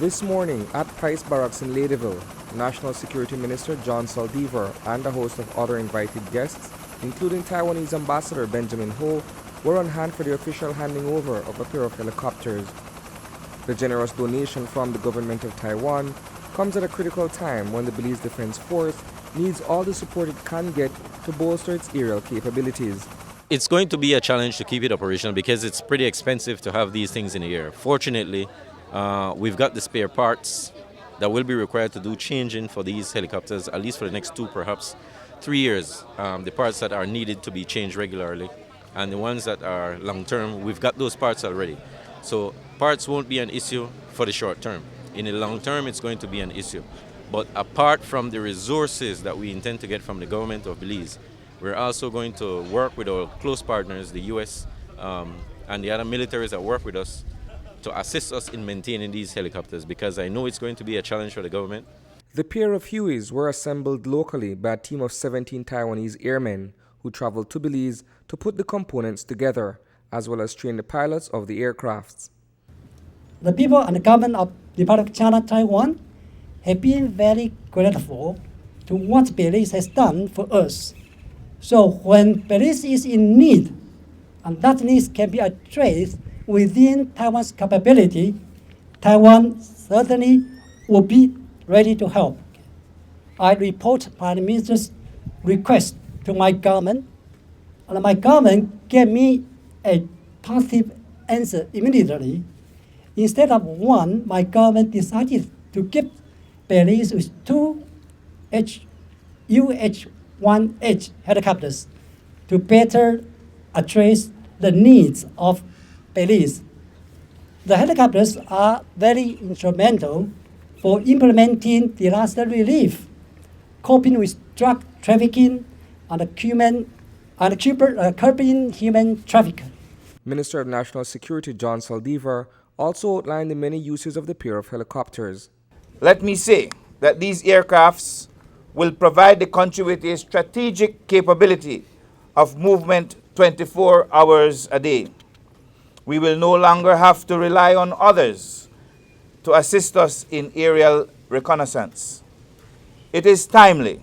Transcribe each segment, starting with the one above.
This morning at Price Barracks in Ladyville, National Security Minister John Saldivar and a host of other invited guests, including Taiwanese Ambassador Benjamin Ho, were on hand for the official handing over of a pair of helicopters. The generous donation from the government of Taiwan comes at a critical time when the Belize Defense Force needs all the support it can get to bolster its aerial capabilities. It's going to be a challenge to keep it operational because it's pretty expensive to have these things in the air. Fortunately, we've got the spare parts that will be required to do changing for these helicopters, at least for the next 2, perhaps 3 years. The parts that are needed to be changed regularly, and the ones that are long-term, we've got those parts already. So parts won't be an issue for the short term. In the long term, it's going to be an issue. But apart from the resources that we intend to get from the government of Belize, we're also going to work with our close partners, the U.S. And the other militaries that work with us, to assist us in maintaining these helicopters, because I know it's going to be a challenge for the government. The pair of Hueys were assembled locally by a team of 17 Taiwanese airmen who traveled to Belize to put the components together, as well as train the pilots of the aircrafts. The people and the government of the Republic of China, Taiwan have been very grateful to what Belize has done for us. So when Belize is in need, and that need can be addressed within Taiwan's capability, Taiwan certainly will be ready to help. I report Prime Minister's request to my government, and my government gave me a positive answer immediately. Instead of one, my government decided to give Belize with 2 UH-1H helicopters to better address the needs of Belize. The helicopters are very instrumental for implementing disaster relief, coping with drug trafficking, and curbing human trafficking. Minister of National Security John Saldivar also outlined the many uses of the pair of helicopters. Let me say that these aircrafts will provide the country with a strategic capability of movement 24 hours a day. We will no longer have to rely on others to assist us in aerial reconnaissance. It is timely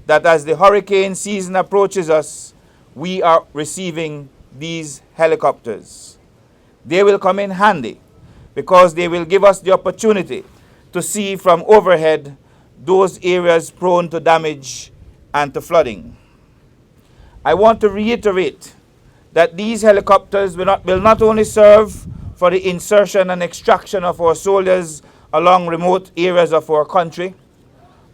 that as the hurricane season approaches us, we are receiving these helicopters. They will come in handy because they will give us the opportunity to see from overhead those areas prone to damage and to flooding. I want to reiterate that these helicopters will not only serve for the insertion and extraction of our soldiers along remote areas of our country,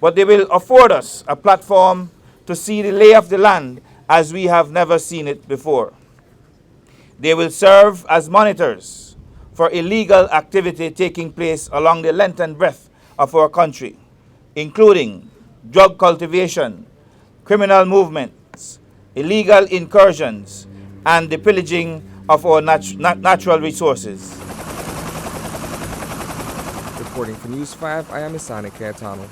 but they will afford us a platform to see the lay of the land as we have never seen it before. They will serve as monitors for illegal activity taking place along the length and breadth of our country, including drug cultivation, criminal movements, illegal incursions, and the pillaging of our natural resources. Reporting for News 5, I am Isani Kaetano.